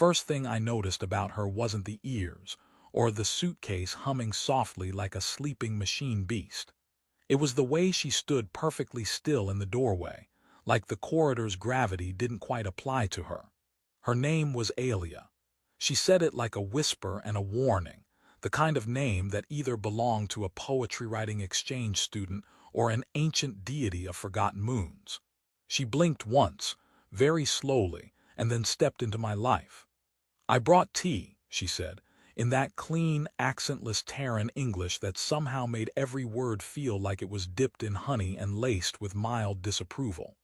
first thing I noticed about her wasn't the ears, or the suitcase humming softly like a sleeping machine beast. It was the way she stood perfectly still in the doorway, like the corridor's gravity didn't quite apply to her. Her name was Alia. She said it like a whisper and a warning, the kind of name that either belonged to a poetry-writing exchange student or an ancient deity of forgotten moons. She blinked once, very slowly, and then stepped into my life. "I brought tea," she said, in that clean, accentless Terran English that somehow made every word feel like it was dipped in honey and laced with mild disapproval.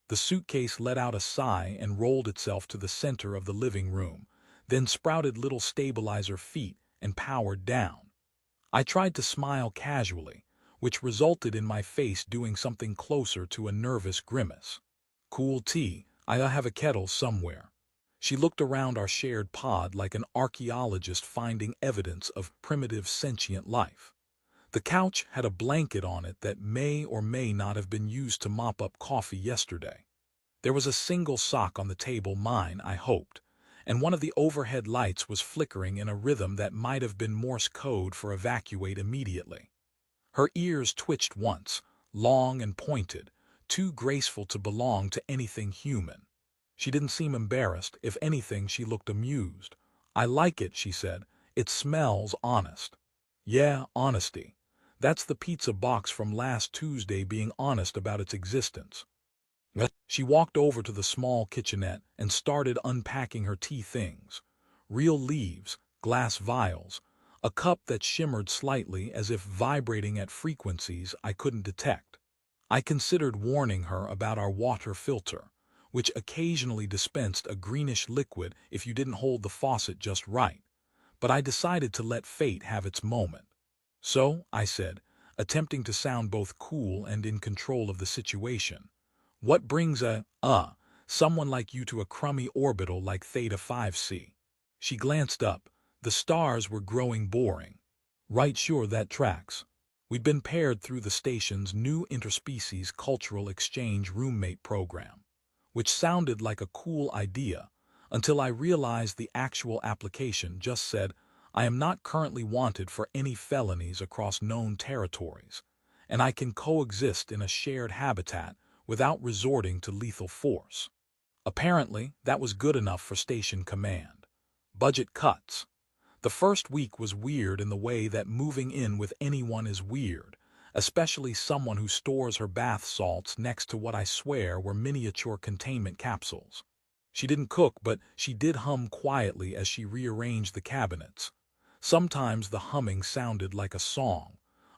The suitcase let out a sigh and rolled itself to the center of the living room, then sprouted little stabilizer feet and powered down. I tried to smile casually, which resulted in my face doing something closer to a nervous grimace. "Cool tea. I have a kettle somewhere." She looked around our shared pod like an archaeologist finding evidence of primitive sentient life. The couch had a blanket on it that may or may not have been used to mop up coffee yesterday. There was a single sock on the table, mine, I hoped, and one of the overhead lights was flickering in a rhythm that might have been Morse code for evacuate immediately. Her ears twitched once, long and pointed, too graceful to belong to anything human. She didn't seem embarrassed. If anything, she looked amused. "I like it," she said. "It smells honest." "Yeah, honesty. That's the pizza box from last Tuesday being honest about its existence." She walked over to the small kitchenette and started unpacking her tea things. Real leaves, glass vials, a cup that shimmered slightly as if vibrating at frequencies I couldn't detect. I considered warning her about our water filter, which occasionally dispensed a greenish liquid if you didn't hold the faucet just right, but I decided to let fate have its moment. "So," I said, attempting to sound both cool and in control of the situation, "what brings someone like you to a crummy orbital like Theta 5c?" She glanced up. The stars were growing boring. "Right, sure, that tracks." We'd been paired through the station's new interspecies cultural exchange roommate program, which sounded like a cool idea until I realized the actual application just said, "I am not currently wanted for any felonies across known territories, and I can coexist in a shared habitat without resorting to lethal force." Apparently, that was good enough for station command. Budget cuts. The first week was weird in the way that moving in with anyone is weird, especially someone who stores her bath salts next to what I swear were miniature containment capsules. She didn't cook, but she did hum quietly as she rearranged the cabinets. Sometimes the humming sounded like a song.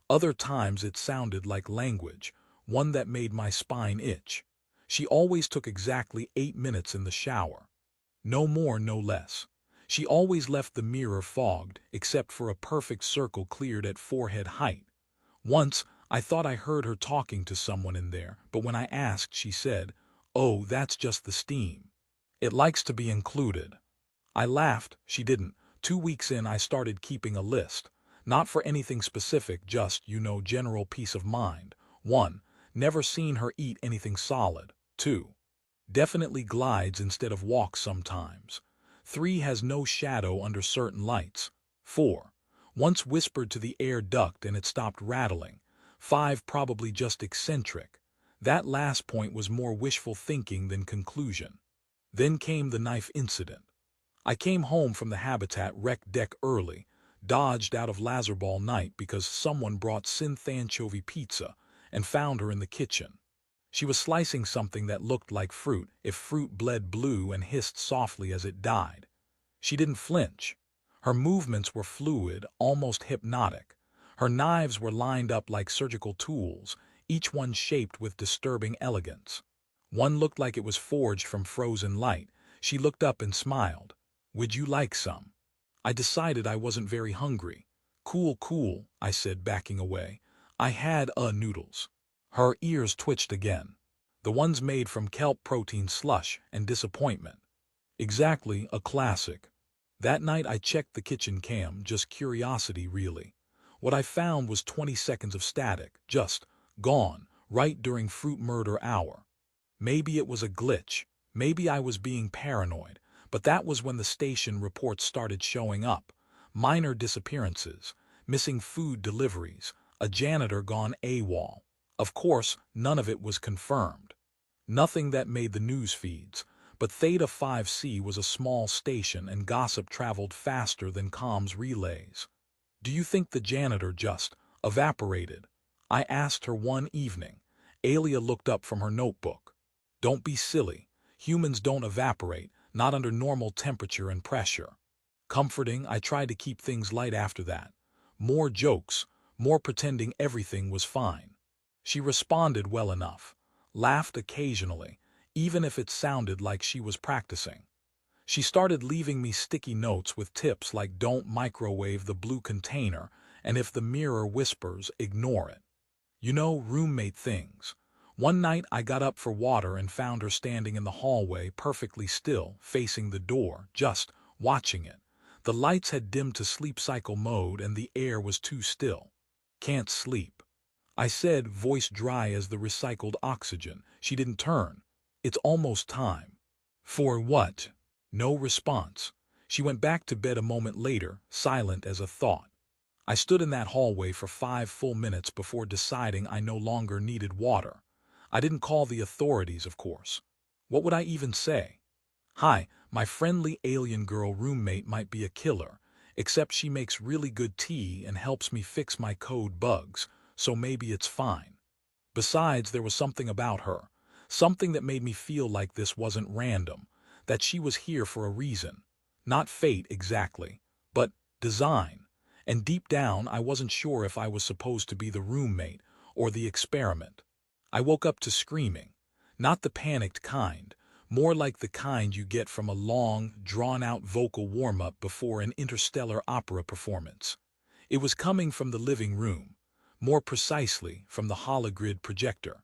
Other times it sounded like language, one that made my spine itch. She always took exactly 8 minutes in the shower. No more, no less. She always left the mirror fogged, except for a perfect circle cleared at forehead height. Once, I thought I heard her talking to someone in there, but when I asked, she said, "Oh, that's just the steam. It likes to be included." I laughed. She didn't. 2 weeks in, I started keeping a list. Not for anything specific, just, general peace of mind. 1. Never seen her eat anything solid. 2. Definitely glides instead of walks sometimes. 3. Has no shadow under certain lights. 4. Once whispered to the air duct and it stopped rattling. 5. Probably just eccentric. That last point was more wishful thinking than conclusion. Then came the knife incident. I came home from the Habitat rec deck early, dodged out of Lazerball night because someone brought synth anchovy pizza, and found her in the kitchen. She was slicing something that looked like fruit, if fruit bled blue, and hissed softly as it died. She didn't flinch. Her movements were fluid, almost hypnotic. Her knives were lined up like surgical tools, each one shaped with disturbing elegance. One looked like it was forged from frozen light. She looked up and smiled. "Would you like some?" I decided I wasn't very hungry. "Cool, cool," I said, backing away. "I had, noodles." Her ears twitched again. The ones made from kelp protein slush and disappointment. Exactly, a classic. That night I checked the kitchen cam, just curiosity really. What I found was 20 seconds of static, just gone, right during fruit murder hour. Maybe it was a glitch. Maybe I was being paranoid, But that was when the station reports started showing up. Minor disappearances, missing food deliveries, a janitor gone AWOL. Of course, none of it was confirmed. Nothing that made the news feeds, but Theta 5C was a small station and gossip traveled faster than comms relays. Do you think the janitor just evaporated? I asked her one evening. Alia looked up from her notebook. Don't be silly. Humans don't evaporate, not under normal temperature and pressure. Comforting, I tried to keep things light after that. More jokes, more pretending everything was fine. She responded well enough, laughed occasionally, even if it sounded like she was practicing. She started leaving me sticky notes with tips like don't microwave the blue container, and if the mirror whispers, ignore it. You know, roommate things. One night I got up for water and found her standing in the hallway perfectly still, facing the door, just watching it. The lights had dimmed to sleep cycle mode and the air was too still. Can't sleep. I said, voice dry as the recycled oxygen. She didn't turn. It's almost time. For what? No response. She went back to bed a moment later, silent as a thought. I stood in that hallway for 5 full minutes before deciding I no longer needed water. I didn't call the authorities, of course. What would I even say? Hi, my friendly alien girl roommate might be a killer, except she makes really good tea and helps me fix my code bugs, so maybe it's fine. Besides, there was something about her, something that made me feel like this wasn't random, that she was here for a reason. Not fate exactly, but design. And deep down, I wasn't sure if I was supposed to be the roommate or the experiment. I woke up to screaming, not the panicked kind, more like the kind you get from a long, drawn-out vocal warm-up before an interstellar opera performance. It was coming from the living room, more precisely from the hologrid projector.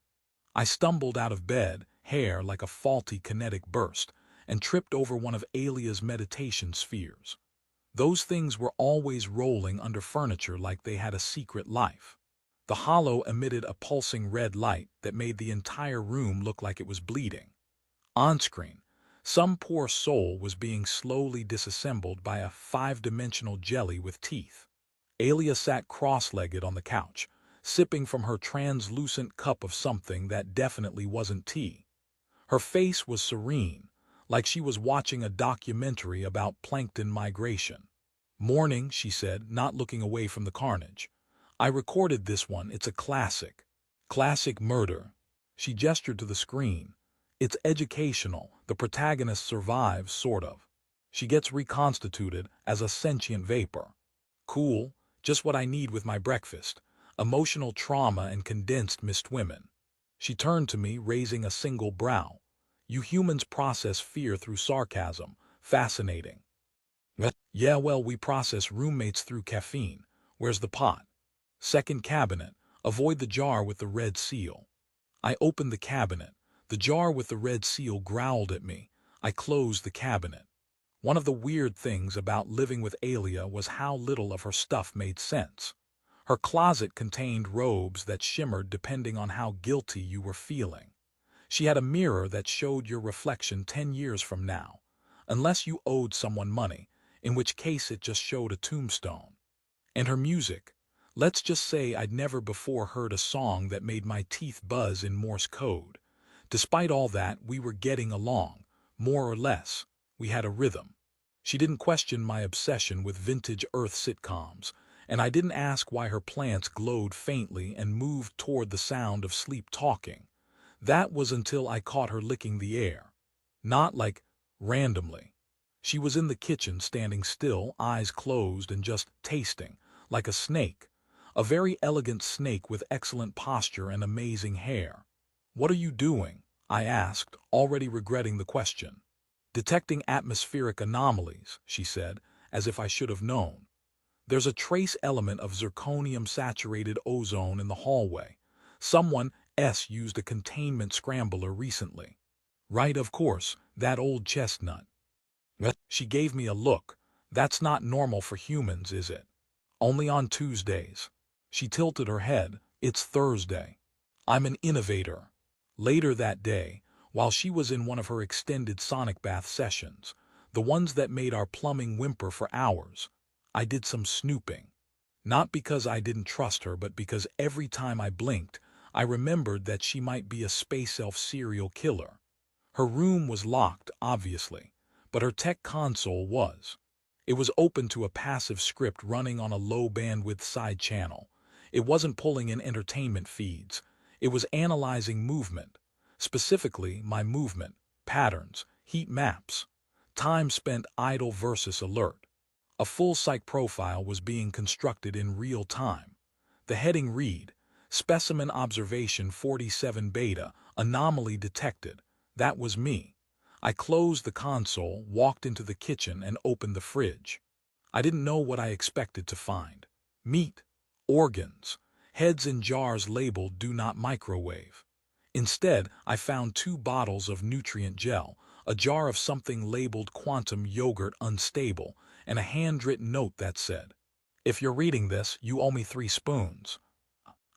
I stumbled out of bed, hair like a faulty kinetic burst, and tripped over one of Alia's meditation spheres. Those things were always rolling under furniture like they had a secret life. The hollow emitted a pulsing red light that made the entire room look like it was bleeding. On-screen, some poor soul was being slowly disassembled by a 5-dimensional jelly with teeth. Alia sat cross-legged on the couch, sipping from her translucent cup of something that definitely wasn't tea. Her face was serene, like she was watching a documentary about plankton migration. Morning, she said, not looking away from the carnage. I recorded this one, it's a classic. Classic murder. She gestured to the screen. It's educational, the protagonist survives, sort of. She gets reconstituted as a sentient vapor. Cool, just what I need with my breakfast. Emotional trauma and condensed missed women. She turned to me, raising a single brow. You humans process fear through sarcasm. Fascinating. Yeah, well, we process roommates through caffeine. Where's the pot? Second cabinet. Avoid the jar with the red seal. I opened the cabinet. The jar with the red seal growled at me. I closed the cabinet. One of the weird things about living with Alia was how little of her stuff made sense. Her closet contained robes that shimmered depending on how guilty you were feeling. She had a mirror that showed your reflection 10 years from now, unless you owed someone money, in which case it just showed a tombstone. And her music. Let's just say I'd never before heard a song that made my teeth buzz in Morse code. Despite all that, we were getting along, more or less. We had a rhythm. She didn't question my obsession with vintage Earth sitcoms, and I didn't ask why her plants glowed faintly and moved toward the sound of sleep talking. That was until I caught her licking the air. Not like randomly. She was in the kitchen, standing still, eyes closed and just tasting, like a snake. A very elegant snake with excellent posture and amazing hair. What are you doing? I asked, already regretting the question. Detecting atmospheric anomalies, she said, as if I should have known. There's a trace element of zirconium-saturated ozone in the hallway. Someone used a containment scrambler recently. Right, of course, that old chestnut. She gave me a look. That's not normal for humans, is it? Only on Tuesdays. She tilted her head. It's Thursday. I'm an innovator. Later that day, while she was in one of her extended sonic bath sessions, the ones that made our plumbing whimper for hours. I did some snooping. Not because I didn't trust her, but because every time I blinked, I remembered that she might be a space elf serial killer. Her room was locked, obviously, but her tech console was. It was open to a passive script running on a low-bandwidth side channel. It wasn't pulling in entertainment feeds. It was analyzing movement, specifically my movement, patterns, heat maps, time spent idle versus alert. A full psych profile was being constructed in real time. The heading read, Specimen Observation 47 Beta, Anomaly Detected. That was me. I closed the console, walked into the kitchen, and opened the fridge. I didn't know what I expected to find. Meat, organs, heads in jars labeled "Do Not Microwave." Instead, I found 2 bottles of nutrient gel, a jar of something labeled Quantum Yogurt Unstable, and a handwritten note that said, "If you're reading this, you owe me 3 spoons."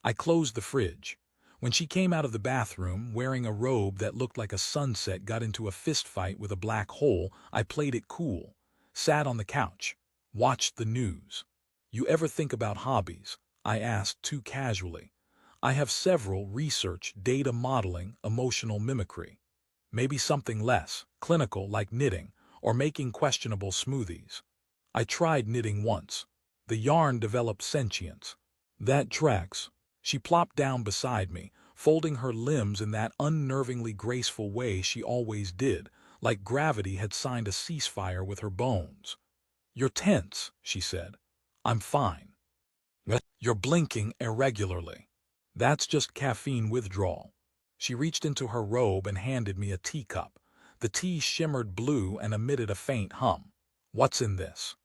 I closed the fridge. When she came out of the bathroom, wearing a robe that looked like a sunset got into a fistfight with a black hole, I played it cool, sat on the couch, watched the news. "You ever think about hobbies?" I asked too casually. "I have several: research, data modeling, emotional mimicry. Maybe something less clinical like knitting or making questionable smoothies." I tried knitting once. The yarn developed sentience. "That tracks." She plopped down beside me, folding her limbs in that unnervingly graceful way she always did, like gravity had signed a ceasefire with her bones. "You're tense," she said. "I'm fine." "You're blinking irregularly." "That's just caffeine withdrawal." She reached into her robe and handed me a teacup. The tea shimmered blue and emitted a faint hum. "What's in this?"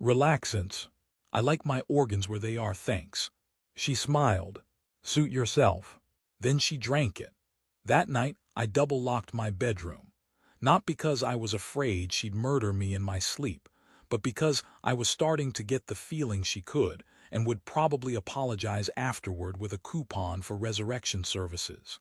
"Relaxants. I like my organs where they are, thanks." She smiled. "Suit yourself." Then she drank it. That night, I double-locked my bedroom. Not because I was afraid she'd murder me in my sleep, but because I was starting to get the feeling she could, and would probably apologize afterward with a coupon for resurrection services.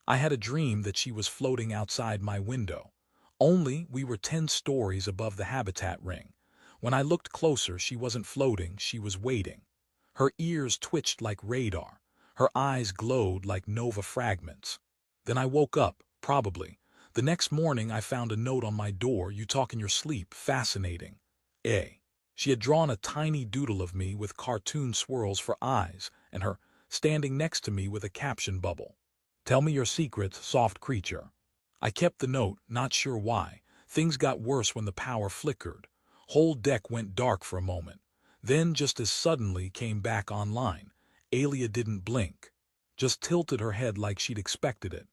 I had a dream that she was floating outside my window. Only we were 10 stories above the habitat ring. When I looked closer, she wasn't floating, she was waiting. Her ears twitched like radar. Her eyes glowed like nova fragments. Then I woke up, probably. The next morning I found a note on my door: "You talk in your sleep, fascinating. A." She had drawn a tiny doodle of me with cartoon swirls for eyes, and her standing next to me with a caption bubble. "Tell me your secrets, soft creature." I kept the note, not sure why. Things got worse when the power flickered. Whole deck went dark for a moment. Then, just as suddenly, came back online. Alia didn't blink. Just tilted her head like she'd expected it.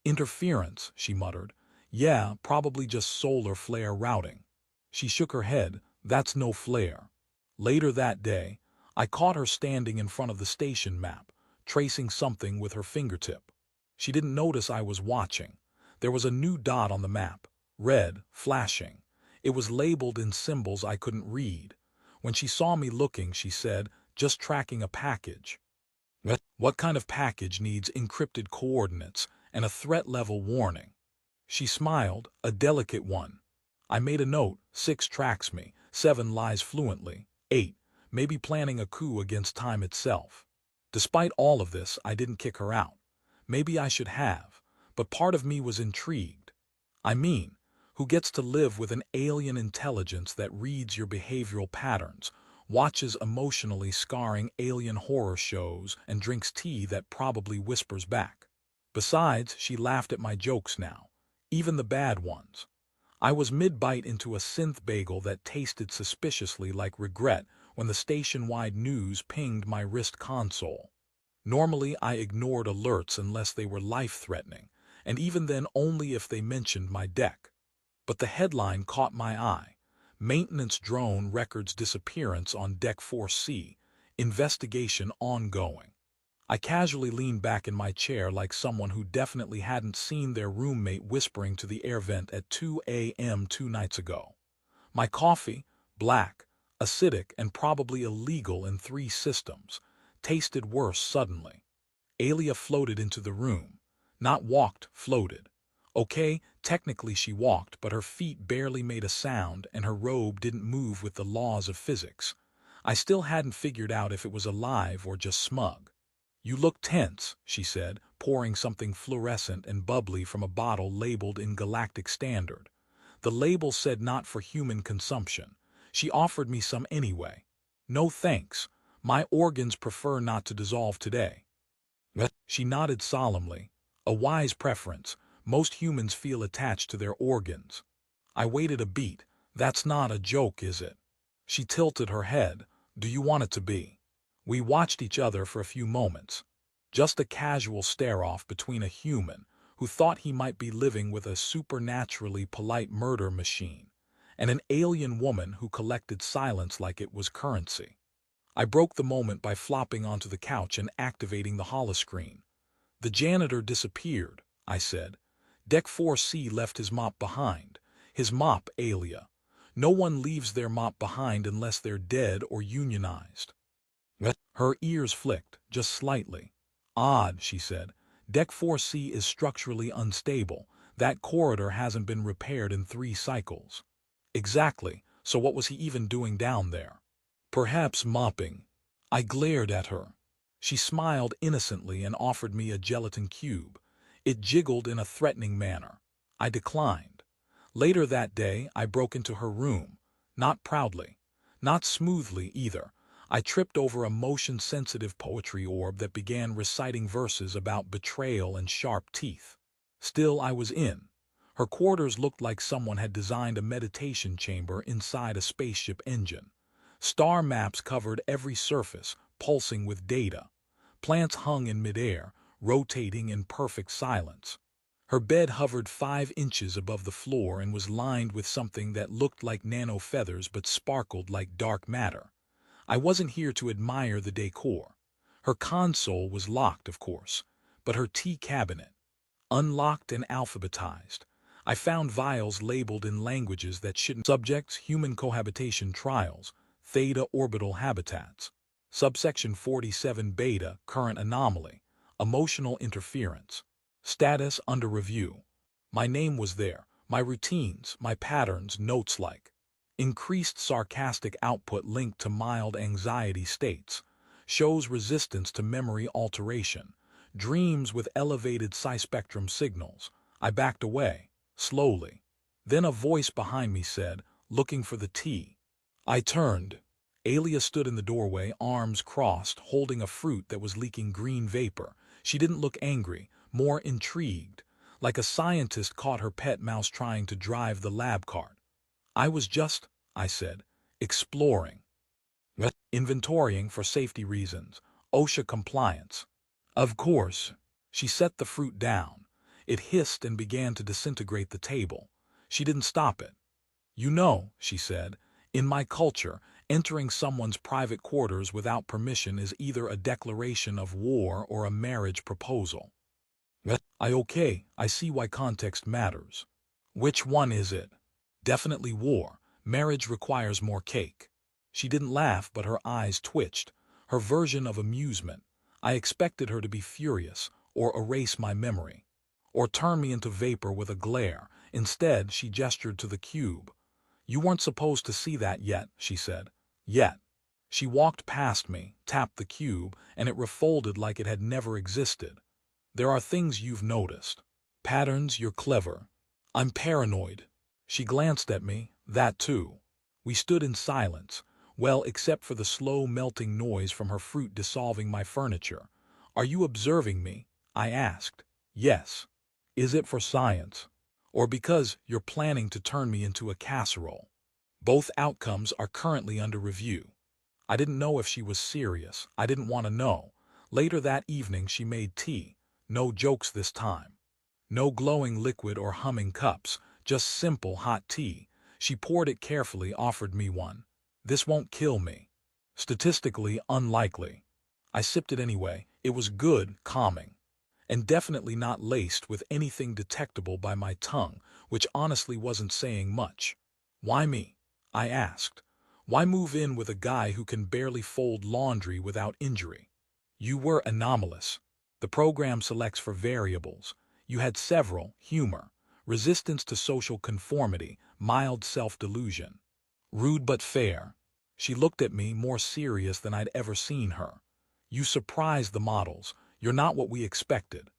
"Interference," she muttered. "Yeah, probably just solar flare routing." She shook her head. "That's no flare." Later that day, I caught her standing in front of the station map, tracing something with her fingertip. She didn't notice I was watching. There was a new dot on the map, red, flashing. It was labeled in symbols I couldn't read. When she saw me looking, she said, "Just tracking a package." "What kind of package needs encrypted coordinates and a threat level warning?" She smiled, "A delicate one." I made a note: 6 tracks me, 7 lies fluently, 8, maybe planning a coup against time itself. Despite all of this, I didn't kick her out. Maybe I should have, but part of me was intrigued. I mean, who gets to live with an alien intelligence that reads your behavioral patterns, watches emotionally scarring alien horror shows, and drinks tea that probably whispers back? Besides, she laughed at my jokes now, even the bad ones. I was mid-bite into a synth bagel that tasted suspiciously like regret when the station-wide news pinged my wrist console. Normally, I ignored alerts unless they were life-threatening, and even then only if they mentioned my deck. But the headline caught my eye: "Maintenance Drone Records Disappearance on Deck 4C, Investigation Ongoing." I casually leaned back in my chair like someone who definitely hadn't seen their roommate whispering to the air vent at 2 a.m. 2 nights ago. My coffee, black, acidic, and probably illegal in 3 systems, tasted worse suddenly. Alia floated into the room. Not walked, floated. Okay, technically she walked, but her feet barely made a sound and her robe didn't move with the laws of physics. I still hadn't figured out if it was alive or just smug. You look tense, she said, pouring something fluorescent and bubbly from a bottle labeled in Galactic Standard. The label said not for human consumption. She offered me some anyway. No thanks. My organs prefer not to dissolve today. She nodded solemnly. A wise preference. Most humans feel attached to their organs. I waited a beat. That's not a joke, is it? She tilted her head. Do you want it to be? We watched each other for a few moments. Just a casual stare-off between a human who thought he might be living with a supernaturally polite murder machine and an alien woman who collected silence like it was currency. I broke the moment by flopping onto the couch and activating the holoscreen. The janitor disappeared, I said. Deck 4C left his mop behind. His mop, Alia. No one leaves their mop behind unless they're dead or unionized. Her ears flicked, just slightly. Odd, she said. Deck 4C is structurally unstable. That corridor hasn't been repaired in 3 cycles. Exactly, so what was he even doing down there? Perhaps mopping. I glared at her. She smiled innocently and offered me a gelatin cube. It jiggled in a threatening manner. I declined. Later that day, I broke into her room. Not proudly. Not smoothly, either. I tripped over a motion-sensitive poetry orb that began reciting verses about betrayal and sharp teeth. Still, I was in. Her quarters looked like someone had designed a meditation chamber inside a spaceship engine. Star maps covered every surface, pulsing with data. Plants hung in midair, rotating in perfect silence. Her bed hovered 5 inches above the floor and was lined with something that looked like nano feathers but sparkled like dark matter. I wasn't here to admire the decor. Her console was locked, of course, but her tea cabinet, unlocked and alphabetized. I found vials labeled in languages that shouldn't. Subjects, human cohabitation trials, theta orbital habitats. Subsection 47 beta, current anomaly, emotional interference. Status under review. My name was there, my routines, my patterns, notes like. Increased sarcastic output linked to mild anxiety states. Shows resistance to memory alteration. Dreams with elevated psi-spectrum signals. I backed away, slowly. Then a voice behind me said, looking for the tea. I turned. Alia stood in the doorway, arms crossed, holding a fruit that was leaking green vapor. She didn't look angry, more intrigued, like a scientist caught her pet mouse trying to drive the lab cart. I was just, I said, exploring. Inventorying for safety reasons, OSHA compliance. Of course. She set the fruit down. It hissed and began to disintegrate the table. She didn't stop it. You know, she said, in my culture, entering someone's private quarters without permission is either a declaration of war or a marriage proposal. I see why context matters. Which one is it? Definitely war. Marriage requires more cake. She didn't laugh, but her eyes twitched. Her version of amusement. I expected her to be furious, or erase my memory, or turn me into vapor with a glare. Instead, she gestured to the cube. You weren't supposed to see that yet, she said. Yet. She walked past me, tapped the cube, and it refolded like it had never existed. There are things you've noticed. Patterns, you're clever. I'm paranoid. She glanced at me, that too. We stood in silence, well, except for the slow melting noise from her fruit dissolving my furniture. Are you observing me? I asked. Yes. Is it for science? Or because you're planning to turn me into a casserole? Both outcomes are currently under review. I didn't know if she was serious. I didn't want to know. Later that evening she made tea. No jokes this time. No glowing liquid or humming cups, just simple hot tea. She poured it carefully, offered me one. This won't kill me. Statistically unlikely. I sipped it anyway. It was good, calming. And definitely not laced with anything detectable by my tongue, which honestly wasn't saying much. Why me? I asked. Why move in with a guy who can barely fold laundry without injury? You were anomalous. The program selects for variables. You had several, humor, resistance to social conformity, mild self-delusion. Rude but fair. She looked at me more serious than I'd ever seen her. You surprised the models. You're not what we expected.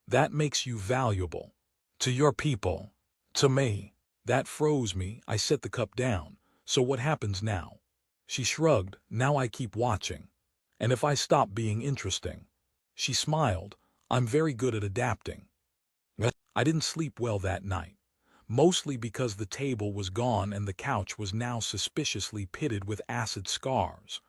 That makes you valuable. To your people. To me. That froze me. I set the cup down. So what happens now? She shrugged. Now I keep watching. And if I stop being interesting? She smiled. I'm very good at adapting. I didn't sleep well that night. Mostly because the table was gone and the couch was now suspiciously pitted with acid scars.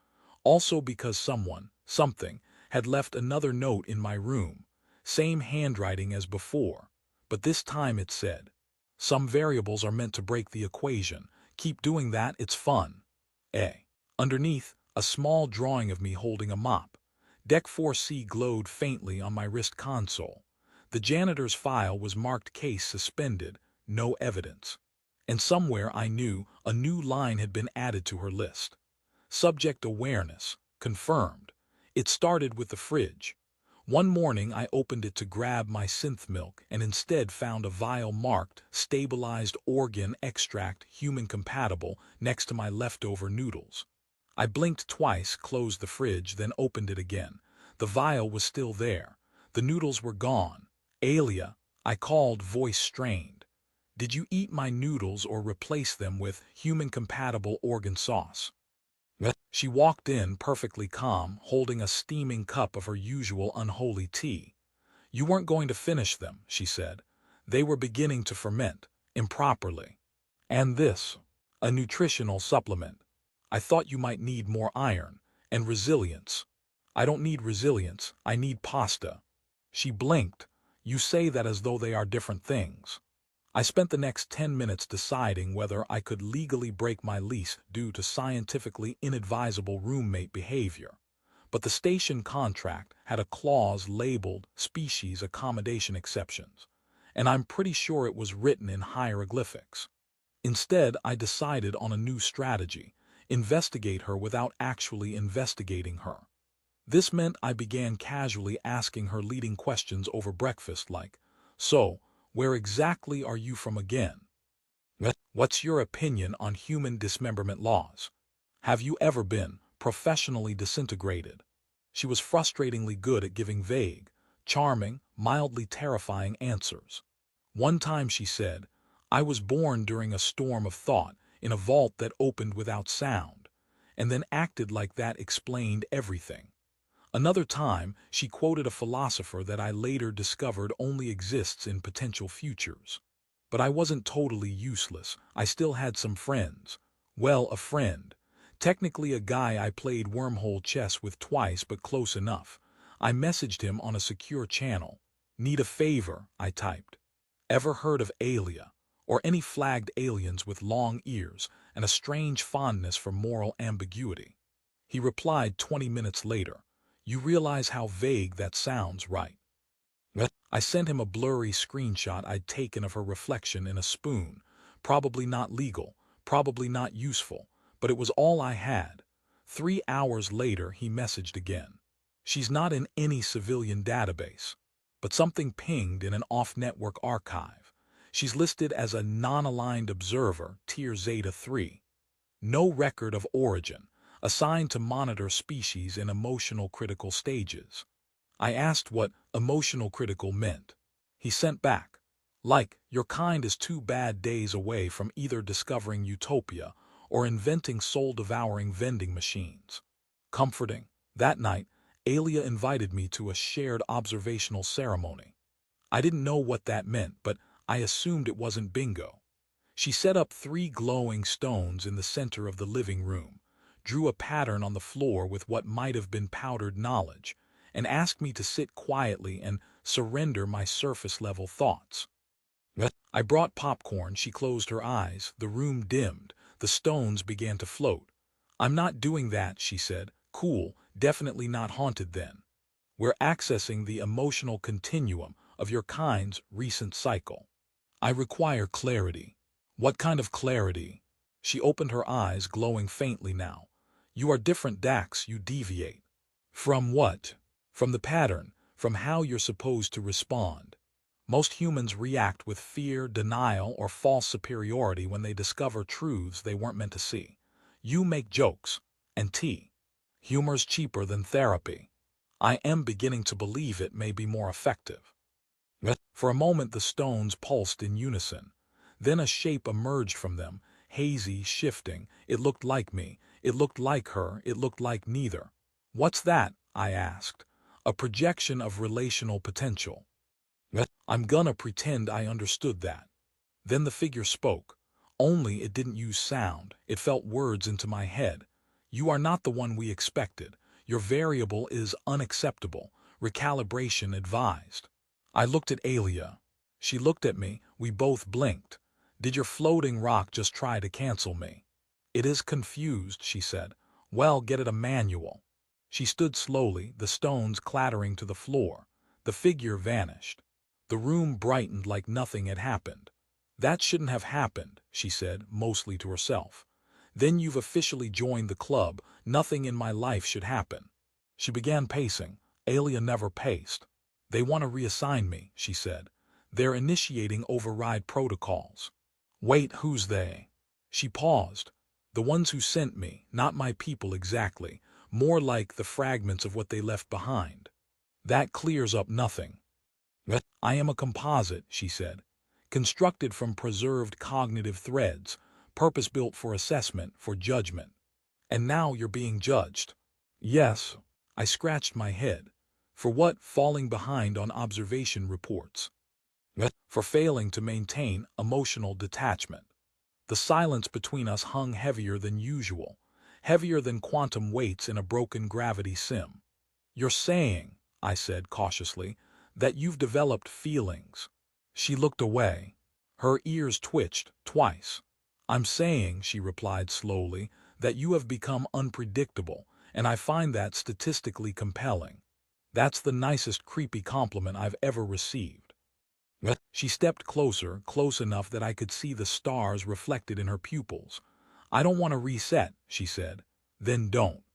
Also because something, had left another note in my room. Same handwriting as before. But this time it said, "Some variables are meant to break the equation. Keep doing that, it's fun." Underneath, a small drawing of me holding a mop. Deck 4C glowed faintly on my wrist console. The janitor's file was marked case suspended, no evidence. And somewhere I knew a new line had been added to her list. Subject awareness, confirmed. It started with the fridge. One morning I opened it to grab my synth milk and instead found a vial marked stabilized organ extract human compatible next to my leftover noodles. I blinked twice, closed the fridge, then opened it again. The vial was still there. The noodles were gone. "Alia," I called, voice strained. "Did you eat my noodles or replace them with human-compatible organ sauce?" She walked in, perfectly calm, holding a steaming cup of her usual unholy tea. "You weren't going to finish them," she said. "They were beginning to ferment, improperly. And this, a nutritional supplement. I thought you might need more iron and resilience." "I don't need resilience, I need pasta." She blinked. "You say that as though they are different things." I spent the next 10 minutes deciding whether I could legally break my lease due to scientifically inadvisable roommate behavior. But the station contract had a clause labeled species accommodation exceptions, and I'm pretty sure it was written in hieroglyphics. Instead, I decided on a new strategy: investigate her without actually investigating her. This meant I began casually asking her leading questions over breakfast like, "So, where exactly are you from again? What's your opinion on human dismemberment laws? Have you ever been professionally disintegrated?" She was frustratingly good at giving vague, charming, mildly terrifying answers. One time she said, "I was born during a storm of thought in a vault that opened without sound," and then acted like that explained everything. Another time, she quoted a philosopher that I later discovered only exists in potential futures. But I wasn't totally useless. I still had some friends. Well, a friend. Technically a guy I played wormhole chess with twice, but close enough. I messaged him on a secure channel. "Need a favor," I typed. "Ever heard of Alia? Or any flagged aliens with long ears and a strange fondness for moral ambiguity?" He replied 20 minutes later. "You realize how vague that sounds, right?" I sent him a blurry screenshot I'd taken of her reflection in a spoon. Probably not legal, probably not useful, but it was all I had. 3 hours later, he messaged again. "She's not in any civilian database." But something pinged in an off-network archive. She's listed as a non-aligned observer, Tier Zeta 3. No record of origin, assigned to monitor species in emotional critical stages. I asked what emotional critical meant. He sent back, like, "Your kind is 2 bad days away from either discovering utopia or inventing soul-devouring vending machines." Comforting. That night, Alia invited me to a shared observational ceremony. I didn't know what that meant, but I assumed it wasn't bingo. She set up 3 glowing stones in the center of the living room, drew a pattern on the floor with what might have been powdered knowledge, and asked me to sit quietly and surrender my surface-level thoughts. I brought popcorn. She closed her eyes. The room dimmed. The stones began to float. "I'm not doing that," she said. "Cool, definitely not haunted then. We're accessing the emotional continuum of your kind's recent cycle. I require clarity." "What kind of clarity?" She opened her eyes, glowing faintly now. "You are different, Dax. You deviate." "From what?" "From the pattern, from how you're supposed to respond." Most humans react with fear, denial, or false superiority when they discover truths they weren't meant to see. You make jokes. And humor's cheaper than therapy. I am beginning to believe it may be more effective. For a moment the stones pulsed in unison. Then a shape emerged from them, hazy, shifting. It looked like me. It looked like her. It looked like neither. "What's that?" I asked. "A projection of relational potential." I'm gonna pretend I understood that. Then the figure spoke. Only it didn't use sound. It felt words into my head. "You are not the one we expected. Your variable is unacceptable. Recalibration advised." I looked at Alia. She looked at me. We both blinked. "Did your floating rock just try to cancel me?" "It is confused," she said. "Well, get it a manual." She stood slowly, the stones clattering to the floor. The figure vanished. The room brightened like nothing had happened. "That shouldn't have happened," she said, mostly to herself. "Then you've officially joined the club. Nothing in my life should happen." She began pacing. Alia never paced. "They want to reassign me," she said. "They're initiating override protocols." "Wait, who's they?" She paused. "The ones who sent me, not my people exactly. More like the fragments of what they left behind." "That clears up nothing." "I am a composite," she said, "constructed from preserved cognitive threads, purpose-built for assessment, for judgment. And now you're being judged." "Yes." I scratched my head. "For what? Falling behind on observation reports." "For failing to maintain emotional detachment." The silence between us hung heavier than usual, heavier than quantum weights in a broken gravity sim. "You're saying," I said cautiously, "that you've developed feelings." She looked away. Her ears twitched twice. "I'm saying," she replied slowly, "that you have become unpredictable, and I find that statistically compelling. That's the nicest creepy compliment I've ever received." She stepped closer, close enough that I could see the stars reflected in her pupils. "I don't want to reset," she said. "Then don't."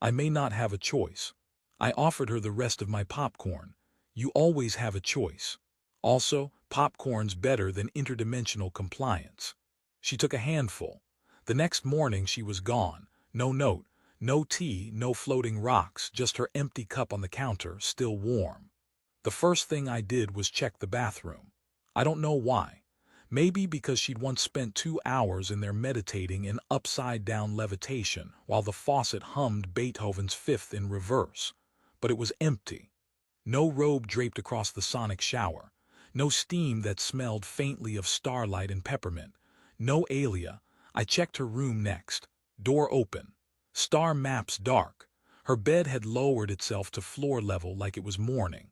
I may not have a choice. I offered her the rest of my popcorn. "You always have a choice. Also, popcorn's better than interdimensional compliance." She took a handful. The next morning she was gone. No note, no tea, no floating rocks, just her empty cup on the counter, still warm. The first thing I did was check the bathroom. I don't know why. Maybe because she'd once spent 2 hours in there meditating in upside-down levitation while the faucet hummed Beethoven's Fifth in reverse. But it was empty. No robe draped across the sonic shower. No steam that smelled faintly of starlight and peppermint. No Alia. I checked her room next. Door open. Star maps dark. Her bed had lowered itself to floor level like it was morning.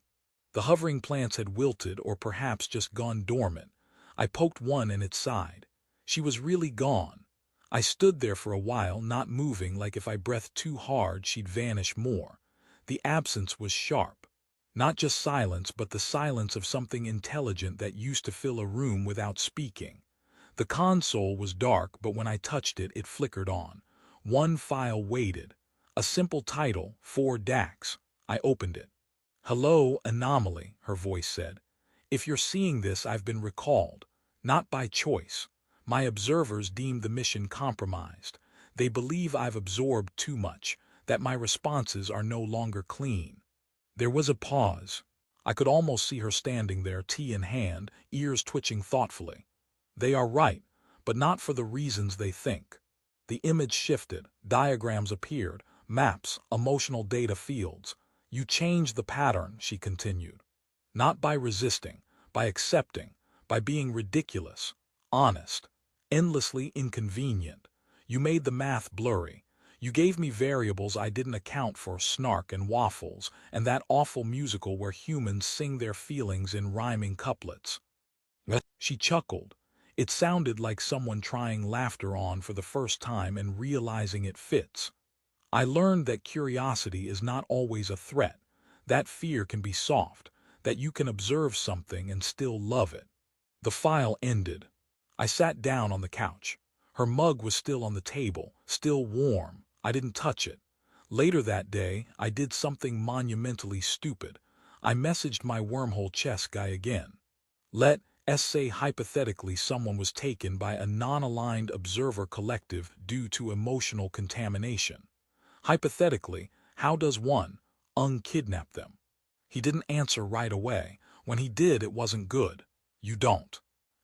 The hovering plants had wilted or perhaps just gone dormant. I poked one in its side. She was really gone. I stood there for a while, not moving, like if I breathed too hard she'd vanish more. The absence was sharp. Not just silence, but the silence of something intelligent that used to fill a room without speaking. The console was dark, but when I touched it, it flickered on. One file waited. A simple title, 4 DAX. I opened it. "Hello, Anomaly," her voice said. "If you're seeing this, I've been recalled. Not by choice. My observers deemed the mission compromised. They believe I've absorbed too much, that my responses are no longer clean." There was a pause. I could almost see her standing there, tea in hand, ears twitching thoughtfully. "They are right, but not for the reasons they think." The image shifted, diagrams appeared, maps, emotional data fields. "You changed the pattern," she continued. "Not by resisting, by accepting, by being ridiculous, honest, endlessly inconvenient. You made the math blurry. You gave me variables I didn't account for, snark and waffles, and that awful musical where humans sing their feelings in rhyming couplets." She chuckled. It sounded like someone trying laughter on for the first time and realizing it fits. "I learned that curiosity is not always a threat, that fear can be soft, that you can observe something and still love it." The file ended. I sat down on the couch. Her mug was still on the table, still warm. I didn't touch it. Later that day, I did something monumentally stupid. I messaged my wormhole chess guy again. Let's say hypothetically someone was taken by a non-aligned observer collective due to emotional contamination. Hypothetically, how does one unkidnap them? He didn't answer right away. When he did, it wasn't good. You don't.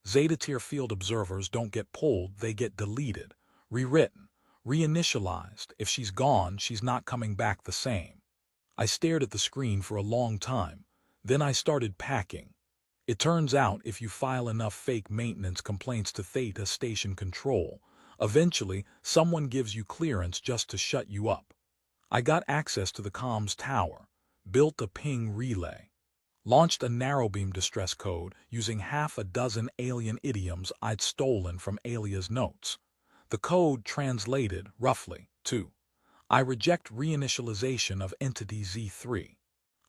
Zeta-tier field observers don't get pulled, they get deleted, rewritten, reinitialized. If she's gone, she's not coming back the same. I stared at the screen for a long time. Then I started packing. It turns out if you file enough fake maintenance complaints to Theta Station Control, eventually someone gives you clearance just to shut you up. I got access to the comms tower, built a ping relay, launched a narrowbeam distress code using half a dozen alien idioms I'd stolen from Alia's notes. The code translated, roughly, to I reject reinitialization of Entity Z3.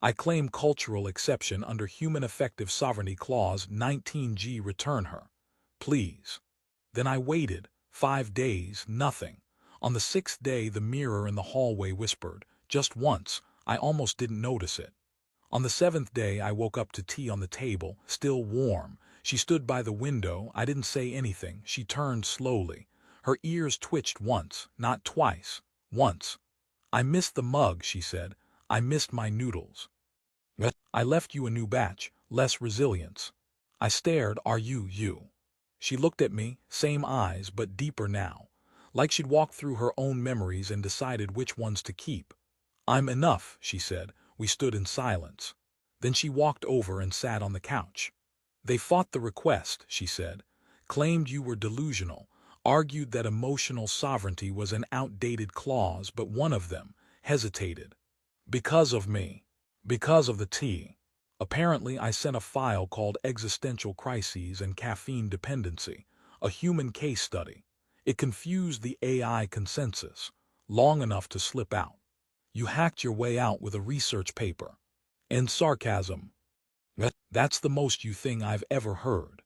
I claim cultural exception under Human Effective Sovereignty Clause 19G. Return her, please. Then I waited, 5 days, nothing. On the 6th day the mirror in the hallway whispered, just once. I almost didn't notice it. On the 7th day I woke up to tea on the table, still warm. She stood by the window. I didn't say anything. She turned slowly. Her ears twitched once, not twice, once. I missed the mug, she said. I missed my noodles. I left you a new batch, less resilience. I stared. Are you? She looked at me, same eyes but deeper now, like she'd walked through her own memories and decided which ones to keep. I'm enough, she said. We stood in silence. Then she walked over and sat on the couch. They fought the request, she said, claimed you were delusional, argued that emotional sovereignty was an outdated clause, but one of them hesitated. Because of me. Because of the tea. Apparently I sent a file called Existential Crises and Caffeine Dependency, a human case study. It confused the AI consensus, long enough to slip out. You hacked your way out with a research paper. And sarcasm. That's the most you thing I've ever heard.